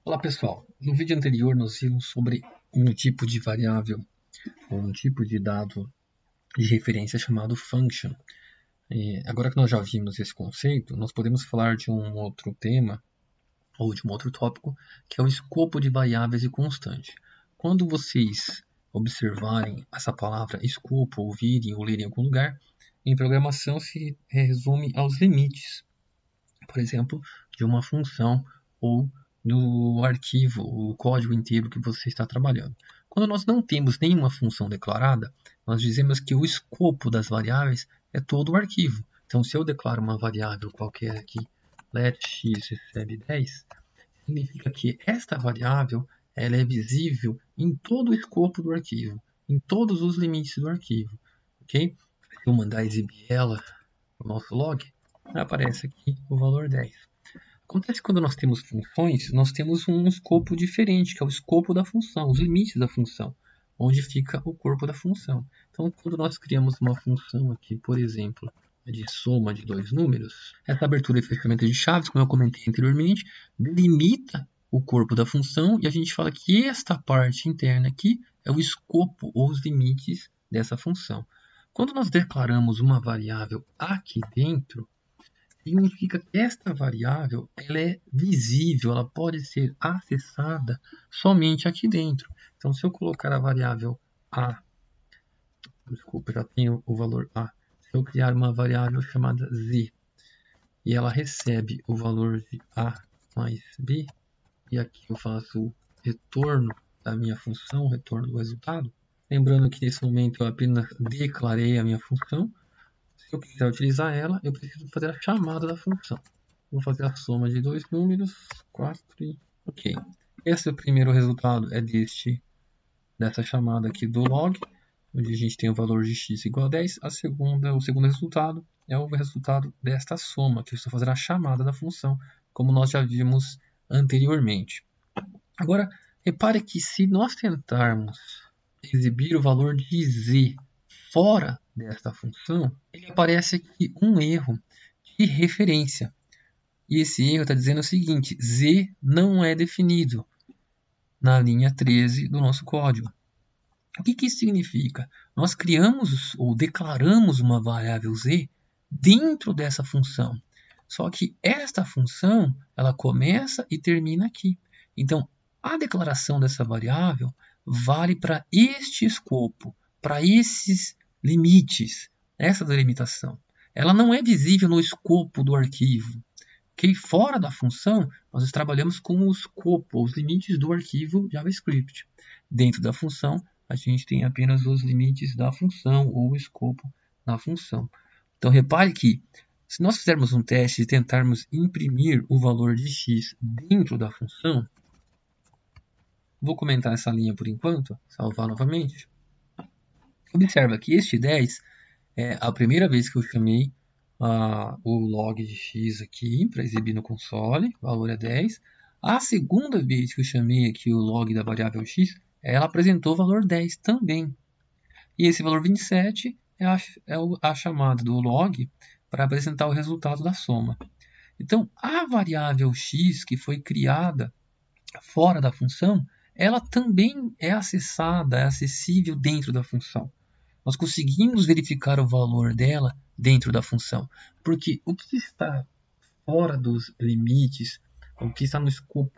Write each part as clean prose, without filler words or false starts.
Olá pessoal, no vídeo anterior nós vimos sobre um tipo de variável ou um tipo de dado de referência chamado function. Agora que nós já vimos esse conceito, nós podemos falar de um outro tema ou de um outro tópico que é o escopo de variáveis e constante. Quando vocês observarem essa palavra escopo, ouvirem ou lerem em algum lugar, em programação se resume aos limites, por exemplo, de uma função ou do arquivo, o código inteiro que você está trabalhando. Quando nós não temos nenhuma função declarada, nós dizemos que o escopo das variáveis é todo o arquivo. Então, se eu declaro uma variável qualquer aqui, let x recebe 10, significa que esta variável ela é visível em todo o escopo do arquivo, em todos os limites do arquivo. Ok? Se eu mandar exibir ela no nosso log, aparece aqui o valor 10. Acontece que quando nós temos funções, nós temos um escopo diferente, que é o escopo da função, os limites da função, onde fica o corpo da função. Então, quando nós criamos uma função aqui, por exemplo, de soma de dois números, essa abertura e fechamento de chaves, como eu comentei anteriormente, delimita o corpo da função e a gente fala que esta parte interna aqui é o escopo ou os limites dessa função. Quando nós declaramos uma variável aqui dentro, significa que esta variável ela é visível, ela pode ser acessada somente aqui dentro. Então, se eu colocar a variável a, desculpa, já tenho o valor a, se eu criar uma variável chamada z e ela recebe o valor de a mais b, e aqui eu faço o retorno da minha função, o retorno do resultado, lembrando que nesse momento eu apenas declarei a minha função. Se eu quiser utilizar ela, eu preciso fazer a chamada da função. Vou fazer a soma de dois números, 4 e... ok. Esse primeiro resultado é dessa chamada aqui do log, onde a gente tem o valor de x igual a 10. O segundo resultado é o resultado desta soma, que eu estou fazendo a chamada da função, como nós já vimos anteriormente. Agora, repare que se nós tentarmos exibir o valor de z fora desta função, ele aparece aqui um erro de referência. E esse erro está dizendo o seguinte: z não é definido na linha 13 do nosso código. O que isso significa? Nós criamos ou declaramos uma variável z dentro dessa função. Só que esta função ela começa e termina aqui. Então, a declaração dessa variável vale para este escopo, para esses limites, essa delimitação. Ela não é visível no escopo do arquivo. Okay? Fora da função, nós trabalhamos com o escopo, os limites do arquivo JavaScript. Dentro da função, a gente tem apenas os limites da função ou o escopo da função. Então, repare que se nós fizermos um teste e tentarmos imprimir o valor de x dentro da função, vou comentar essa linha por enquanto, salvar novamente. Observa que este 10 é a primeira vez que eu chamei o log de x aqui para exibir no console, o valor é 10. A segunda vez que eu chamei aqui o log da variável x, ela apresentou o valor 10 também. E esse valor 27 é a chamada do log para apresentar o resultado da soma. Então, a variável x que foi criada fora da função, ela também é acessada, é acessível dentro da função. Nós conseguimos verificar o valor dela dentro da função, porque o que está fora dos limites, o que está no escopo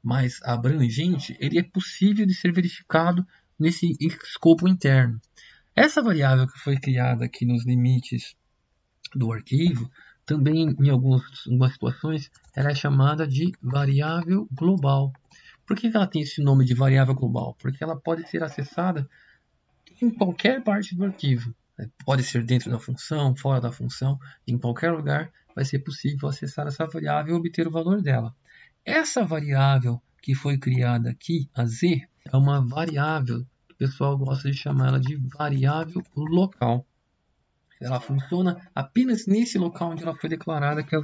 mais abrangente, ele é possível de ser verificado nesse escopo interno. Essa variável que foi criada aqui nos limites do arquivo, também em algumas situações, ela é chamada de variável global. Por que ela tem esse nome de variável global? Porque ela pode ser acessada em qualquer parte do arquivo. Pode ser dentro da função, fora da função, em qualquer lugar vai ser possível acessar essa variável e obter o valor dela. Essa variável que foi criada aqui, a z, é uma variável que o pessoal gosta de chamar ela de variável local. Ela funciona apenas nesse local onde ela foi declarada, que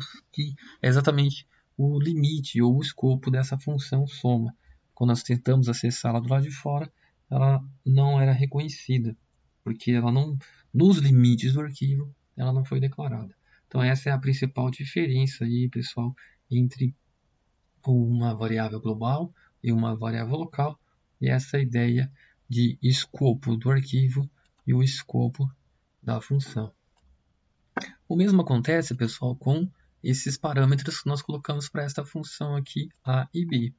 é exatamente o limite ou o escopo dessa função soma. Quando nós tentamos acessá-la do lado de fora, ela não era reconhecida, porque ela não, nos limites do arquivo, ela não foi declarada. Então essa é a principal diferença aí, pessoal, entre uma variável global e uma variável local, e essa ideia de escopo do arquivo e o escopo da função. O mesmo acontece, pessoal, com esses parâmetros que nós colocamos para esta função aqui, A e B.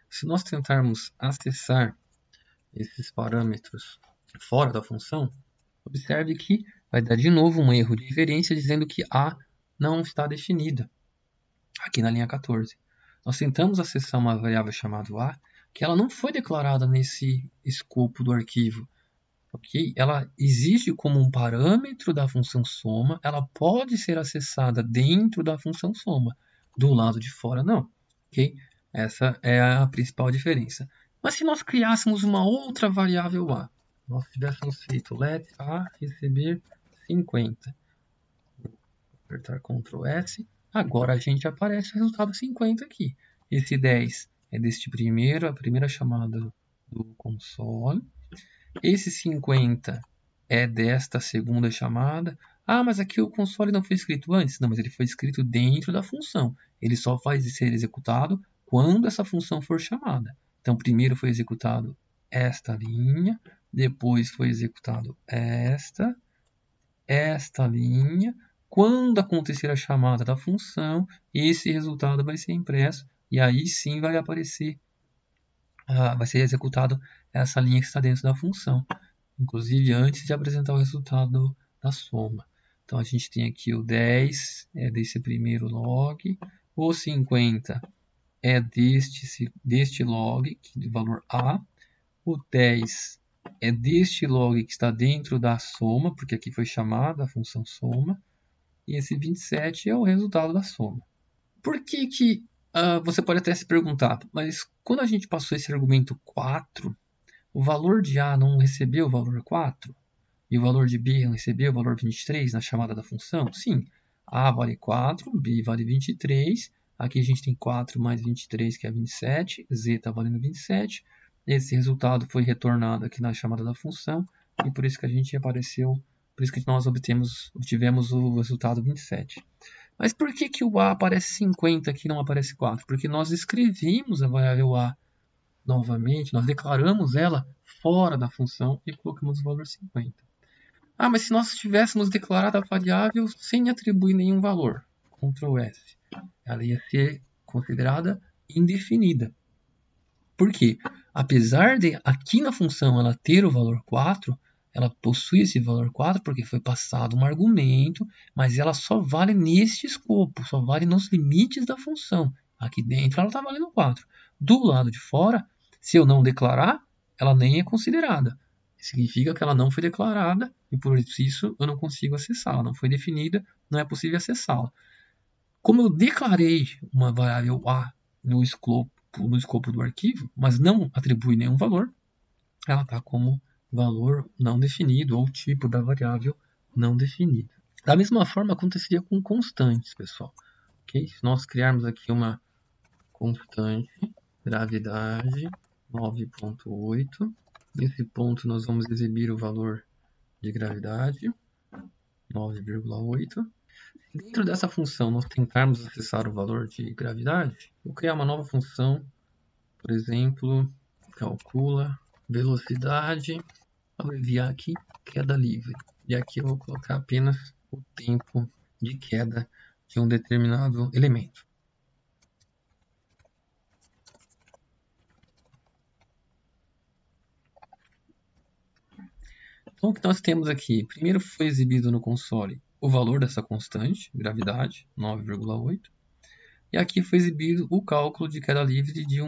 Se nós tentarmos acessar esses parâmetros fora da função, observe que vai dar de novo um erro de inferência dizendo que A não está definida, aqui na linha 14. Nós tentamos acessar uma variável chamada A, que ela não foi declarada nesse escopo do arquivo. Okay? Ela existe como um parâmetro da função soma, ela pode ser acessada dentro da função soma, do lado de fora não. Okay? Essa é a principal diferença. Mas se nós criássemos uma outra variável A, nós tivéssemos feito let A receber 50, vou apertar Ctrl S, agora a gente aparece o resultado 50 aqui. Esse 10 é a primeira chamada do console. Esse 50 é desta segunda chamada. Ah, mas aqui o console não foi escrito antes. Não, mas ele foi escrito dentro da função. Ele só vai ser executado quando essa função for chamada. Então, primeiro foi executado esta linha, depois foi executado esta linha. Quando acontecer a chamada da função, esse resultado vai ser impresso e aí sim vai aparecer, vai ser executado essa linha que está dentro da função, inclusive antes de apresentar o resultado da soma. Então a gente tem aqui o 10 é desse primeiro log, o 50 é deste log, de valor A, o 10 é deste log que está dentro da soma, porque aqui foi chamada a função soma, e esse 27 é o resultado da soma. Por que você pode até se perguntar, mas quando a gente passou esse argumento 4, o valor de A não recebeu o valor 4? E o valor de B não recebeu o valor 23 na chamada da função? Sim, A vale 4, B vale 23. Aqui a gente tem 4 mais 23, que é 27. Z está valendo 27. Esse resultado foi retornado aqui na chamada da função. E por isso que a gente apareceu, por isso que nós obtivemos o resultado 27. Mas por que o A aparece 50 aqui e não aparece 4? Porque nós escrevimos a variável A novamente, nós declaramos ela fora da função e colocamos o valor 50. Ah, mas se nós tivéssemos declarado a variável sem atribuir nenhum valor, Ctrl S, ela ia ser considerada indefinida. Por quê? Apesar de aqui na função ela ter o valor 4, ela possui esse valor 4 porque foi passado um argumento, mas ela só vale neste escopo, só vale nos limites da função. Aqui dentro ela está valendo 4. Do lado de fora, se eu não declarar, ela nem é considerada. Significa que ela não foi declarada e por isso eu não consigo acessá-la. Não foi definida, não é possível acessá-la. Como eu declarei uma variável A no escopo do arquivo, mas não atribui nenhum valor, ela está como valor não definido ou tipo da variável não definida. Da mesma forma aconteceria com constantes, pessoal. Okay? Se nós criarmos aqui uma constante, gravidade 9.8, nesse ponto nós vamos exibir o valor de gravidade 9,8. Dentro dessa função nós tentarmos acessar o valor de gravidade, vou criar uma nova função, por exemplo, calcula velocidade, abreviar aqui, queda livre. E aqui eu vou colocar apenas o tempo de queda de um determinado elemento. Então o que nós temos aqui? Primeiro foi exibido no console o valor dessa constante, gravidade, 9,8. E aqui foi exibido o cálculo de queda livre de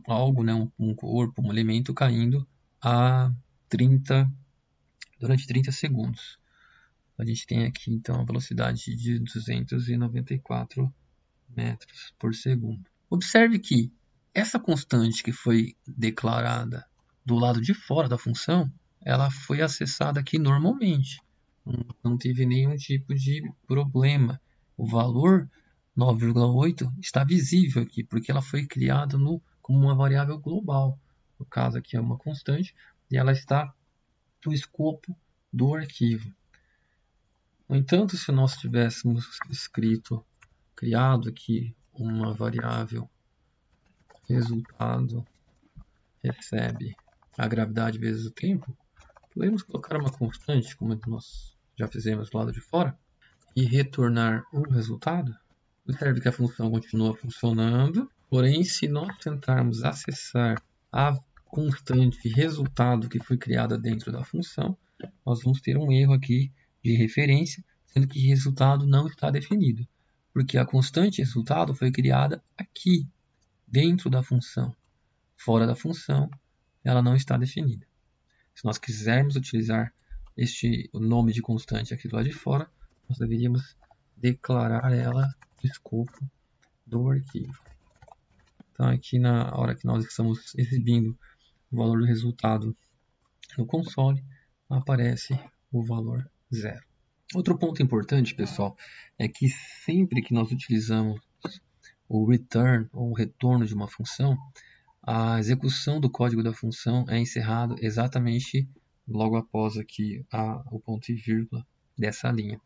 algo, né, um corpo, um elemento caindo durante 30 segundos. A gente tem aqui então a velocidade de 294 metros por segundo. Observe que essa constante que foi declarada do lado de fora da função, ela foi acessada aqui normalmente. Não teve nenhum tipo de problema. O valor 9,8 está visível aqui, porque ela foi criada como uma variável global. No caso aqui é uma constante, e ela está no escopo do arquivo. No entanto, se nós tivéssemos criado aqui uma variável resultado recebe a gravidade vezes o tempo, podemos colocar uma constante, como nós já fizemos do lado de fora, e retornar o resultado. Observe que a função continua funcionando, porém, se nós tentarmos acessar a constante resultado que foi criada dentro da função, nós vamos ter um erro aqui de referência, sendo que resultado não está definido, porque a constante resultado foi criada aqui, dentro da função. Fora da função, ela não está definida. Se nós quisermos utilizar o nome de constante aqui do lado de fora, nós deveríamos declarar ela no escopo do arquivo. Então, aqui na hora que nós estamos exibindo o valor do resultado no console, aparece o valor 0. Outro ponto importante, pessoal, é que sempre que nós utilizamos o return ou o retorno de uma função, a execução do código da função é encerrado exatamente logo após aqui o ponto e vírgula dessa linha.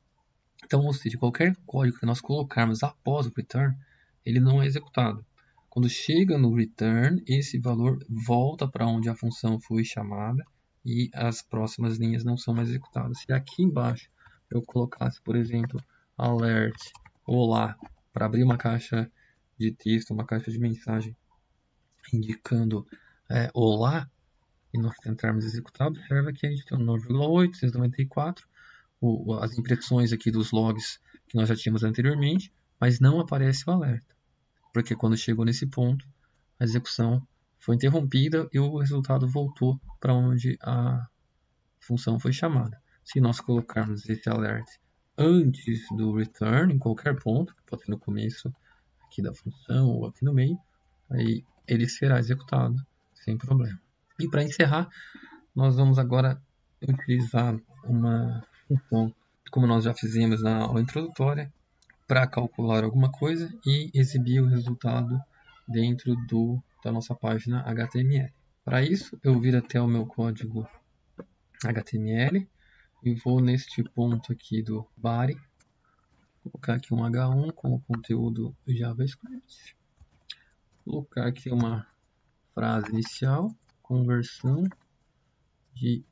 Então, ou seja, qualquer código que nós colocarmos após o return, ele não é executado. Quando chega no return, esse valor volta para onde a função foi chamada e as próximas linhas não são mais executadas. Se aqui embaixo eu colocasse, por exemplo, alert olá para abrir uma caixa de texto, uma caixa de mensagem indicando olá, e nós tentarmos executar, observa que a gente tem um 9,8, 694, as impressões aqui dos logs que nós já tínhamos anteriormente, mas não aparece o alerta, porque quando chegou nesse ponto, a execução foi interrompida e o resultado voltou para onde a função foi chamada. Se nós colocarmos esse alert antes do return, em qualquer ponto, pode ser no começo aqui da função ou aqui no meio, aí ele será executado sem problema. E para encerrar, nós vamos agora utilizar uma função, como nós já fizemos na aula introdutória, para calcular alguma coisa e exibir o resultado dentro da nossa página HTML. Para isso, eu viro até o meu código HTML e vou neste ponto aqui do body, colocar aqui um H1 com o conteúdo JavaScript, colocar aqui uma frase inicial, conversão de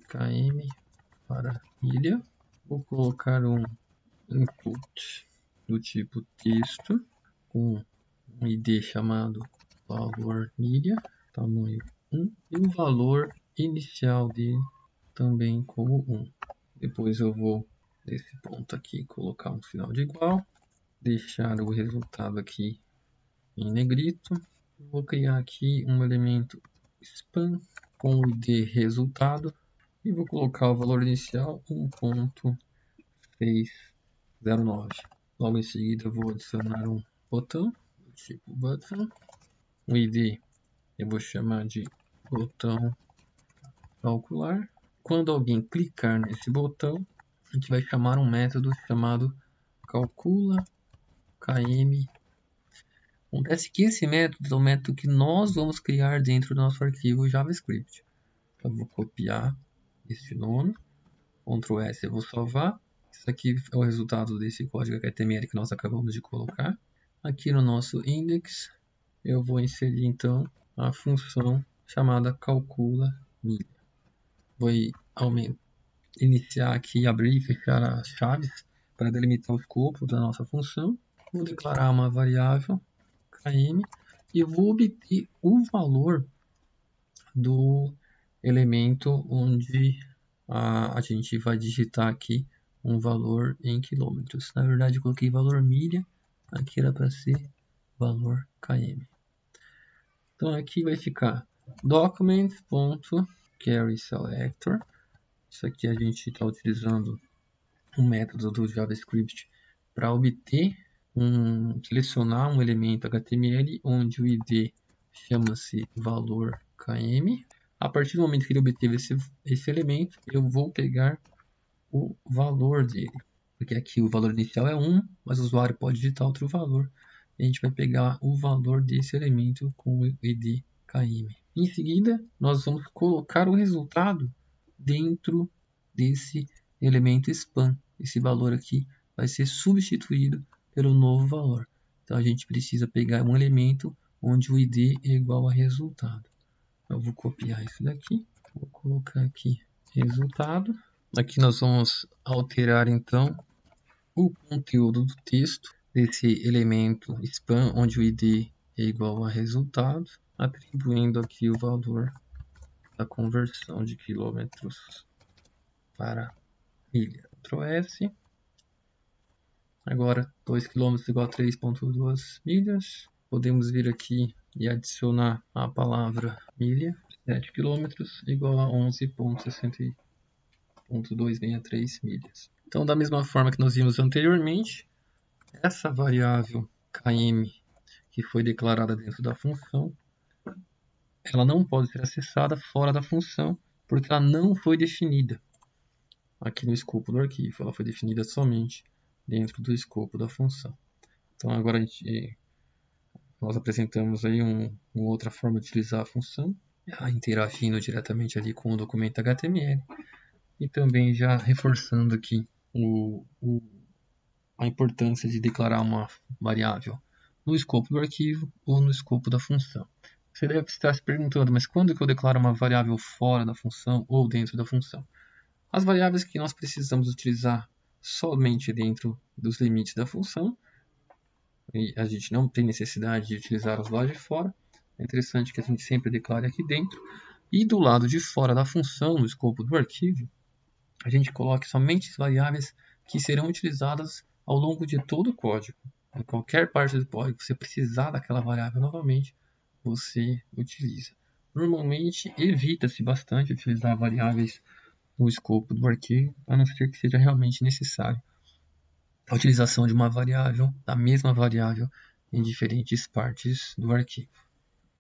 km para milha. Vou colocar um input do tipo texto com um ID chamado valor milha, tamanho 1, e o valor inicial dele também como 1. Depois eu vou nesse ponto aqui colocar um sinal de igual, deixar o resultado aqui em negrito. Vou criar aqui um elemento span com o ID resultado e vou colocar o valor inicial 1.609. Logo em seguida eu vou adicionar um botão do tipo button. O ID eu vou chamar de botão calcular. Quando alguém clicar nesse botão, a gente vai chamar um método chamado calcula km. Acontece que esse método é o método que nós vamos criar dentro do nosso arquivo JavaScript. Então, eu vou copiar este nome, Ctrl S, eu vou salvar. Isso aqui é o resultado desse código HTML que nós acabamos de colocar. Aqui no nosso index, eu vou inserir então a função chamada calcula milha. Vou iniciar aqui, abrir e fechar as chaves para delimitar o escopo da nossa função. Vou declarar uma variável km e vou obter o valor do elemento onde a gente vai digitar aqui um valor em quilômetros. Na verdade, eu coloquei valor milha, aqui era para ser valor km. Então aqui vai ficar document.carrySelector. Isso aqui a gente está utilizando um método do JavaScript para selecionar um elemento HTML onde o ID chama-se valor km. A partir do momento que ele obteve esse elemento, eu vou pegar o valor dele. Porque aqui o valor inicial é 1, mas o usuário pode digitar outro valor. E a gente vai pegar o valor desse elemento com o ID km. Em seguida, nós vamos colocar o resultado dentro desse elemento span. Esse valor aqui vai ser substituído pelo novo valor. Então a gente precisa pegar um elemento onde o ID é igual a resultado. Eu vou copiar isso daqui, vou colocar aqui resultado. Aqui nós vamos alterar então o conteúdo do texto desse elemento span, onde o ID é igual a resultado, atribuindo aqui o valor da conversão de quilômetros para milha. Ctrl S. Agora 2 km igual a 3,2 milhas. Podemos vir aqui e adicionar a palavra milha. 7 km igual a 11,263 milhas. Então, da mesma forma que nós vimos anteriormente, essa variável km que foi declarada dentro da função, ela não pode ser acessada fora da função, porque ela não foi definida aqui no escopo do arquivo. Ela foi definida somente dentro do escopo da função. Então, agora nós apresentamos aí uma outra forma de utilizar a função, interagindo diretamente ali com o documento HTML, e também já reforçando aqui a importância de declarar uma variável no escopo do arquivo ou no escopo da função. Você deve estar se perguntando, mas quando que eu declaro uma variável fora da função ou dentro da função? As variáveis que nós precisamos utilizar somente dentro dos limites da função, e a gente não tem necessidade de utilizá-las lá de fora, é interessante que a gente sempre declare aqui dentro. E do lado de fora da função, no escopo do arquivo, a gente coloque somente as variáveis que serão utilizadas ao longo de todo o código. Em qualquer parte do código, você precisar daquela variável novamente, você utiliza. Normalmente, evita-se bastante utilizar variáveis no escopo do arquivo, a não ser que seja realmente necessário a utilização de uma variável, da mesma variável, em diferentes partes do arquivo.